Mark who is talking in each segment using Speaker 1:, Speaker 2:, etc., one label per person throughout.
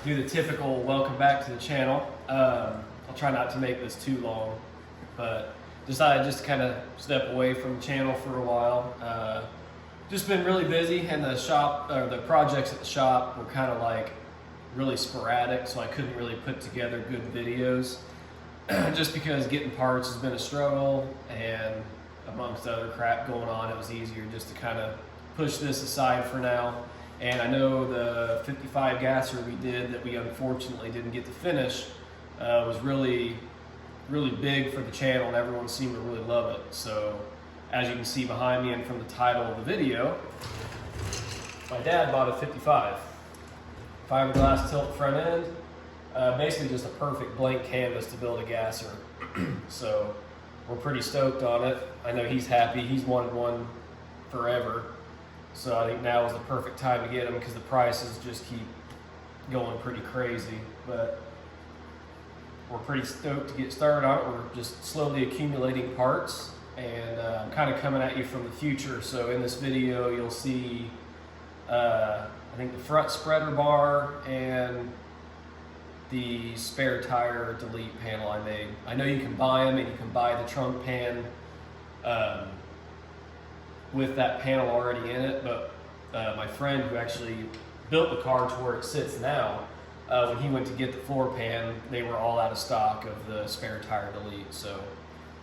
Speaker 1: do the typical welcome back to the channel. I'll try not to make this too long, but decided just to kind of step away from the channel for a while. Just been really busy, and the shop, or the projects at the shop were kind of like really sporadic, so I couldn't really put together good videos just because getting parts has been a struggle, and amongst other crap going on, it was easier just to kind of push this aside for now. And I know the 55 gasser we did that we unfortunately didn't get to finish was really big for the channel, and everyone seemed to really love it. So as you can see behind me and from the title of the video, my dad bought a 55. Fiberglass tilt front end, basically just a perfect blank canvas to build a gasser. So we're pretty stoked on it. I know he's happy. He's wanted one forever. So I think now is the perfect time to get them because the prices just keep going pretty crazy. But we're pretty stoked to get started on it. We're just slowly accumulating parts, and I'm kind of coming at you from the future. So in this video, you'll see, I think, the front spreader bar and the spare tire delete panel I made. I know you can buy them, and you can buy the trunk pan with that panel already in it, but my friend who actually built the car to where it sits now, when he went to get the floor pan, they were all out of stock of the spare tire delete. So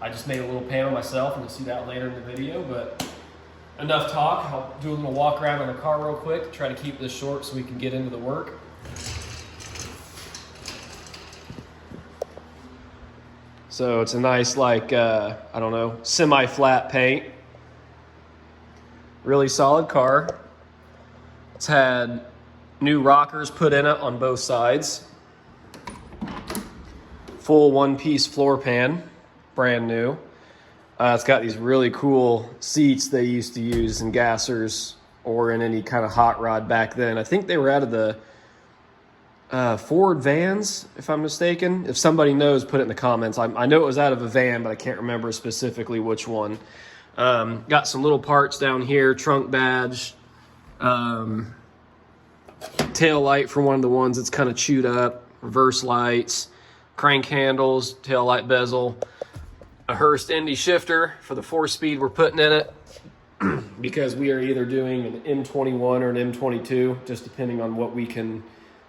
Speaker 1: I just made a little panel myself, and you'll see that later in the video. But enough talk. I'll do a little walk around on the car real quick, try to keep this short so we can get into the work. So it's a nice, like, I don't know, semi-flat paint. Really solid car. It's had new rockers put in it on both sides. Full one-piece floor pan, brand new. It's got these really cool seats they used to use in gassers or in any kind of hot rod back then. I think they were out of the Ford vans, if I'm mistaken. If somebody knows, put it in the comments. I know it was out of a van, but I can't remember specifically which one. Got some little parts down here, trunk badge, tail light for one of the ones that's kind of chewed up, reverse lights, crank handles, tail light bezel, a Hurst Indy shifter for the 4-speed we're putting in it because we are either doing an M21 or an M22, just depending on what we can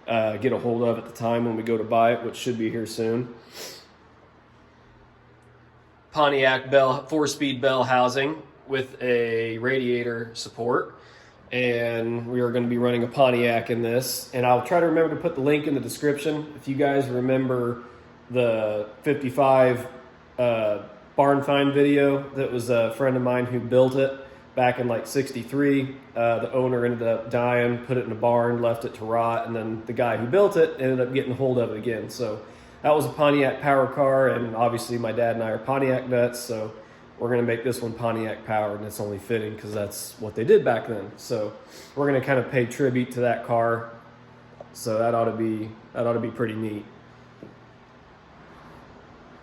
Speaker 1: get a hold of at the time when we go to buy it, which should be here soon. Pontiac bell, 4-speed bell housing with a radiator support, and we are going to be running a Pontiac in this, and I'll try to remember to put the link in the description. If you guys remember the 55 barn find video, that was a friend of mine who built it back in like 63. The owner ended up dying, put it in a barn, left it to rot, and then the guy who built it ended up getting a hold of it again. So that was a Pontiac power car, and obviously my dad and I are Pontiac nuts, so we're going to make this one Pontiac powered, and it's only fitting because that's what they did back then. So we're going to kind of pay tribute to that car, so that ought to be pretty neat.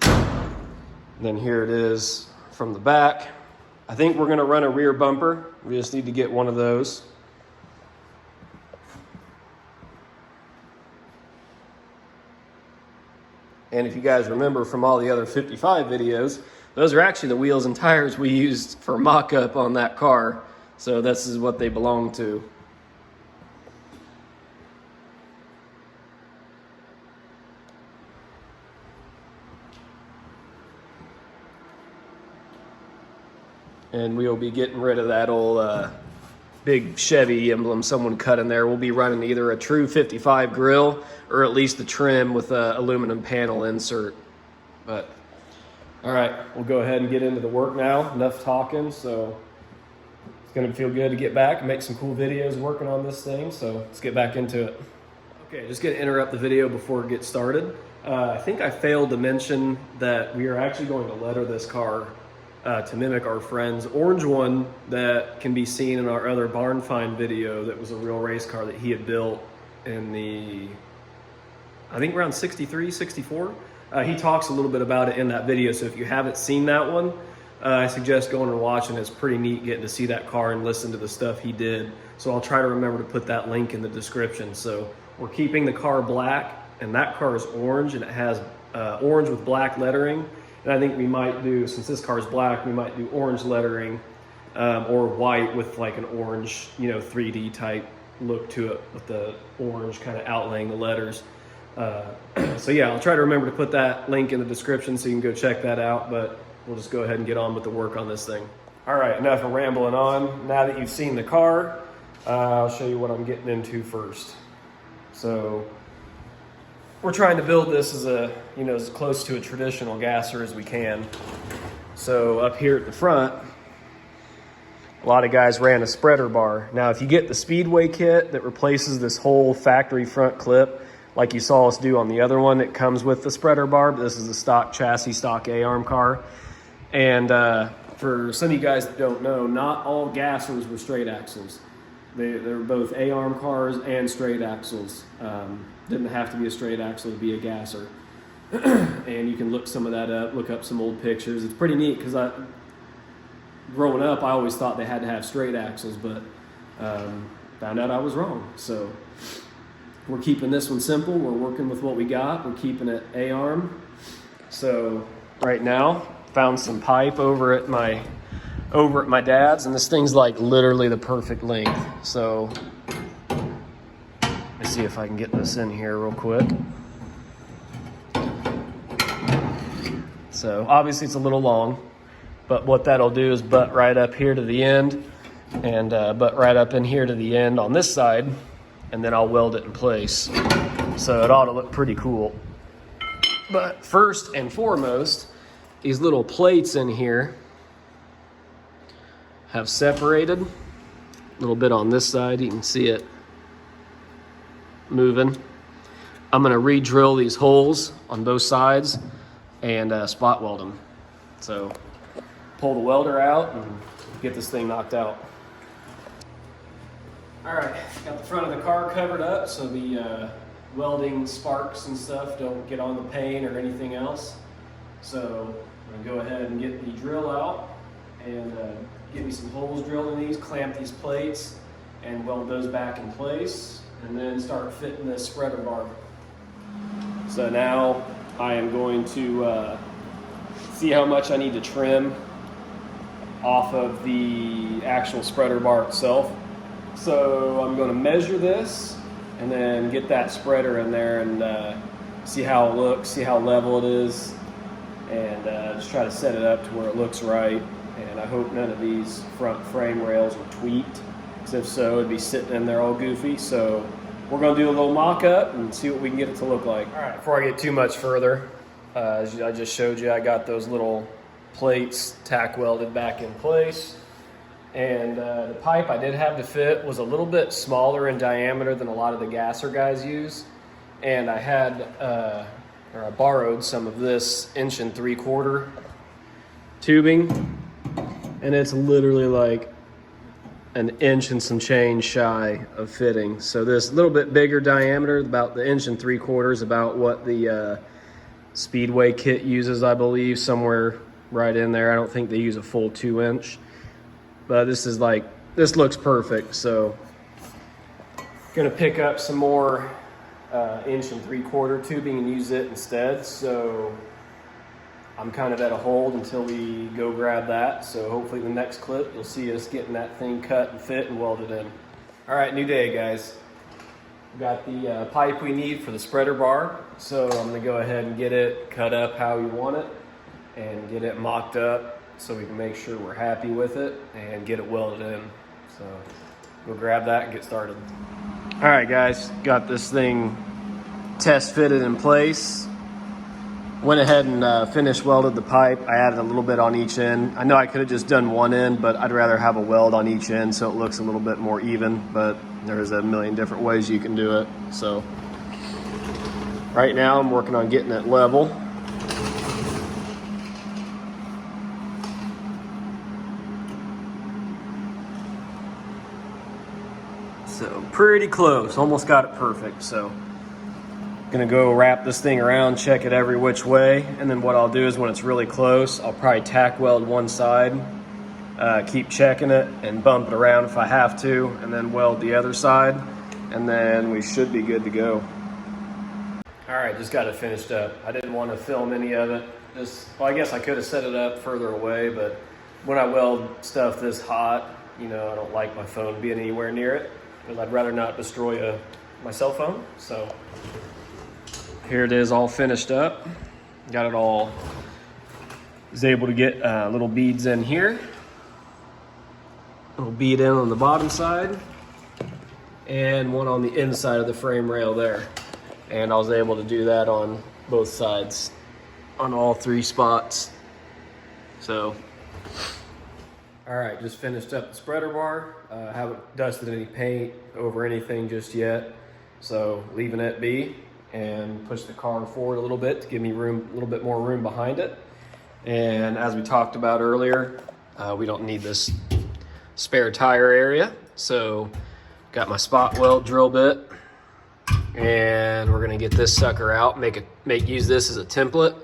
Speaker 1: And then here it is from the back. I think we're going to run a rear bumper. We just need to get one of those. And if you guys remember from all the other 55 videos, those are actually the wheels and tires we used for mock-up on that car. So this is what they belong to. And we'll be getting rid of that old big Chevy emblem someone cut in there. We'll be running either a true 55 grill or at least the trim with a aluminum panel insert. But all right, we'll go ahead and get into the work now. Enough talking, so it's gonna feel good to get back and make some cool videos working on this thing. So let's get back into it. Okay, just gonna interrupt the video before it gets started. I think I failed to mention that we are actually going to letter this car to mimic our friend's orange one that can be seen in our other barn find video. That was a real race car that he had built in the, I think around 63, 64. He talks a little bit about it in that video, so if you haven't seen that one, I suggest going and watching. It's pretty neat getting to see that car and listen to the stuff he did. So I'll try to remember to put that link in the description. So we're keeping the car black, and that car is orange, and it has orange with black lettering. And I think we might do, since this car is black, we might do orange lettering or white with like an orange, 3D type look to it with the orange kind of outlaying the letters. So yeah, I'll try to remember to put that link in the description so you can go check that out, but we'll just go ahead and get on with the work on this thing. All right, enough of rambling on. Now that you've seen the car, I'll show you what I'm getting into first. So we're trying to build this as as close to a traditional gasser as we can. So up here at the front, a lot of guys ran a spreader bar. Now, if you get the Speedway kit that replaces this whole factory front clip, like you saw us do on the other one, it comes with the spreader bar, but this is a stock chassis, stock A-arm car. And for some of you guys that don't know, not all gassers were straight axles. They're both A-arm cars and straight axles. Didn't have to be a straight axle to be a gasser. And you can look some of that up, look up some old pictures. It's pretty neat because growing up, I always thought they had to have straight axles, but found out I was wrong. So we're keeping this one simple. We're working with what we got. We're keeping it A-arm. So right now, found some pipe over at my dad's, and this thing's like literally the perfect length. So let me see if I can get this in here real quick. So obviously it's a little long, but what that'll do is butt right up here to the end and butt right up in here to the end on this side, and then I'll weld it in place. So it ought to look pretty cool. But first and foremost, these little plates in here have separated a little bit on this side. You can see it moving. I'm going to re-drill these holes on both sides and spot weld them. So pull the welder out and get this thing knocked out. All right, got the front of the car covered up so the welding sparks and stuff don't get on the paint or anything else. So I'm going to go ahead and get the drill out and get me some holes drilled in these, clamp these plates, and weld those back in place, and then start fitting this spreader bar. So now I am going to see how much I need to trim off of the actual spreader bar itself. So I'm going to measure this and then get that spreader in there and see how it looks, see how level it is, and just try to set it up to where it looks right. And I hope none of these front frame rails are tweaked, because if so, it'd be sitting in there all goofy. So we're going to do a little mock-up and see what we can get it to look like. All right, before I get too much further, as I just showed you, I got those little plates tack welded back in place. And the pipe I did have to fit was a little bit smaller in diameter than a lot of the gasser guys use. And I had, or I borrowed some of this 1 3/4 tubing. And it's literally like 1 inch and some change shy of fitting. So this little bit bigger diameter, about the 1 3/4 is about what the Speedway kit uses, I believe, somewhere right in there. I don't think they use a full 2 inch. But this is like, this looks perfect. So gonna pick up some more 1 3/4 tubing and use it instead. So I'm kind of at a hold until we go grab that. So hopefully the next clip, you'll see us getting that thing cut and fit and welded in. All right, new day, guys. We've got the pipe we need for the spreader bar. So I'm gonna go ahead and get it cut up how we want it and get it mocked up so we can make sure we're happy with it and get it welded in. So we'll grab that and get started. All right, guys, got this thing test fitted in place. Went ahead and finish welded the pipe. I added a little bit on each end. I know I could have just done one end, but I'd rather have a weld on each end so it looks a little bit more even, but there's a million different ways you can do it. So right now I'm working on getting it level. So pretty close, almost got it perfect. So gonna go wrap this thing around, check it every which way, and then what I'll do is when it's really close, I'll probably tack weld one side, keep checking it and bump it around if I have to, and then weld the other side, and then we should be good to go. All right, just got it finished up. I didn't want to film any of it. Well, I guess I could have set it up further away, but when I weld stuff this hot, I don't like my phone being anywhere near it, because I'd rather not destroy my cell phone. So here it is, all finished up. Got it all. Was able to get little beads in here. Little bead in on the bottom side, and one on the inside of the frame rail there. And I was able to do that on both sides, on all 3 spots. So, all right, just finished up the spreader bar. Haven't dusted any paint over anything just yet. So leaving it be, and push the car forward a little bit to give me room, a little bit more room behind it. And as we talked about earlier, we don't need this spare tire area. So got my spot weld drill bit, and we're gonna get this sucker out, use this as a template,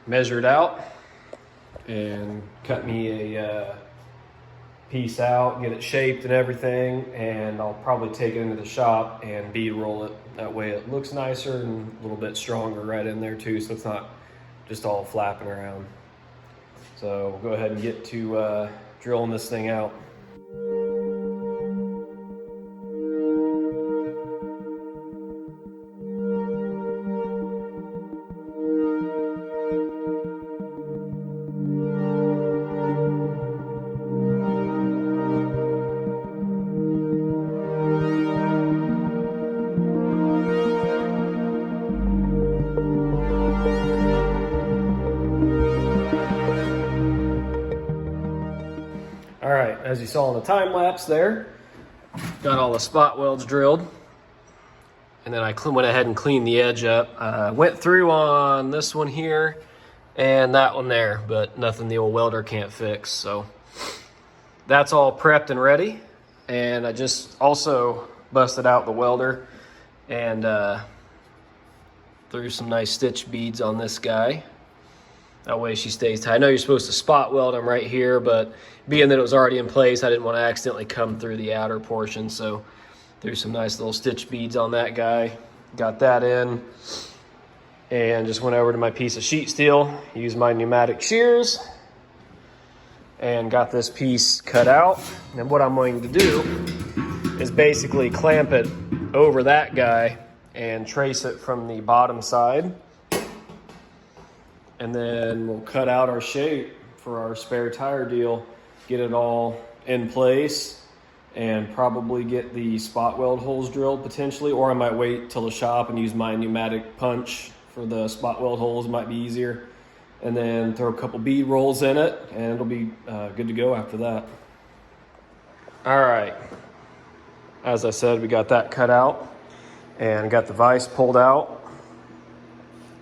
Speaker 1: measure it out, and cut me a piece out, get it shaped and everything, and I'll probably take it into the shop and bead roll it. That way it looks nicer and a little bit stronger right in there too, so it's not just all flapping around. So we'll go ahead and get to drilling this thing out. All right, as you saw in the time lapse there, got all the spot welds drilled, and then I went ahead and cleaned the edge up. Went through on this one here and that one there, but nothing the old welder can't fix. So that's all prepped and ready. And I just also busted out the welder and threw some nice stitch beads on this guy. That way she stays tight. I know you're supposed to spot weld them right here, but being that it was already in place, I didn't want to accidentally come through the outer portion. So threw some nice little stitch beads on that guy. Got that in, and just went over to my piece of sheet steel, used my pneumatic shears, and got this piece cut out. And what I'm going to do is basically clamp it over that guy and trace it from the bottom side. And then we'll cut out our shape for our spare tire deal, get it all in place, and probably get the spot weld holes drilled potentially, or I might wait till the shop and use my pneumatic punch for the spot weld holes. It might be easier. And then throw a couple bead rolls in it, and it'll be good to go after that. All right, as I said, we got that cut out and got the vise pulled out.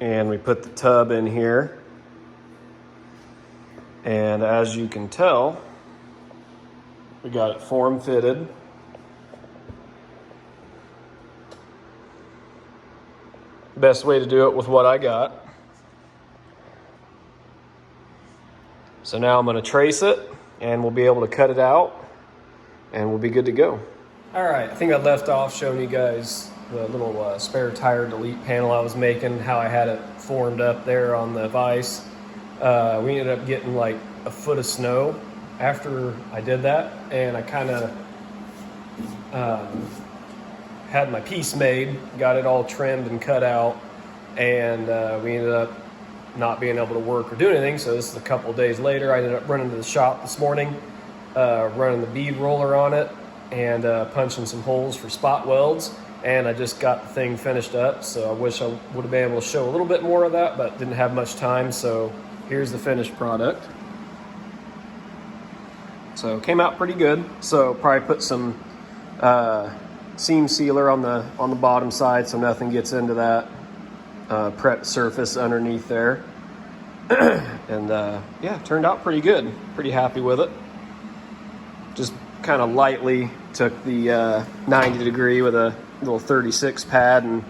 Speaker 1: And we put the tub in here. And as you can tell, we got it form fitted. Best way to do it with what I got. So now I'm going to trace it, and we'll be able to cut it out, and we'll be good to go. All right, I think I left off showing you guys the little spare tire delete panel I was making, how I had it formed up there on the vise. We ended up getting like a foot of snow after I did that, and I kind of had my piece made, got it all trimmed and cut out, and we ended up not being able to work or do anything. So this is a couple of days later. I ended up running to the shop this morning, running the bead roller on it, and punching some holes for spot welds. And I just got the thing finished up, so I wish I would have been able to show a little bit more of that, but didn't have much time. So here's the finished product. So came out pretty good. So probably put some seam sealer on the bottom side so nothing gets into that prep surface underneath there. And yeah, turned out pretty good. Pretty happy with it. Just kind of lightly took the 90 degree with a little 36 pad and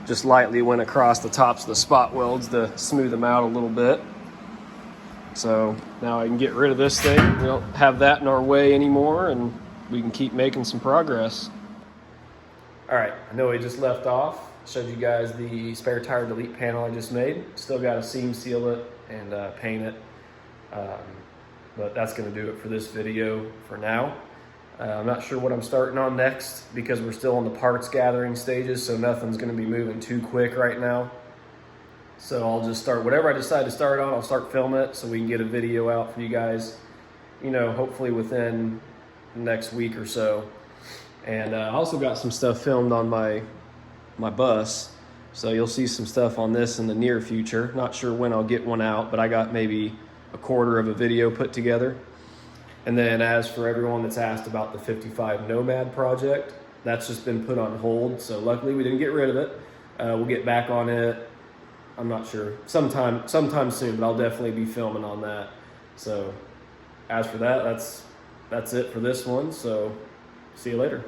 Speaker 1: just lightly went across the tops of the spot welds to smooth them out a little bit. So now I can get rid of this thing. We don't have that in our way anymore, and we can keep making some progress. All right, I know we just left off. Showed you guys the spare tire delete panel I just made. Still got to seam seal it and paint it. But that's going to do it for this video for now. I'm not sure what I'm starting on next because we're still in the parts gathering stages, so nothing's going to be moving too quick right now. So I'll just start whatever I decide to start on. I'll start filming it so we can get a video out for you guys, you know, hopefully within the next week or so. And I also got some stuff filmed on my bus, so you'll see some stuff on this in the near future. Not sure when I'll get one out, but I got maybe a quarter of a video put together. And then as for everyone that's asked about the 55 Nomad project, that's just been put on hold. So luckily we didn't get rid of it. We'll get back on it. I'm not sure, sometime soon, but I'll definitely be filming on that. So as for that, that's it for this one. So see you later.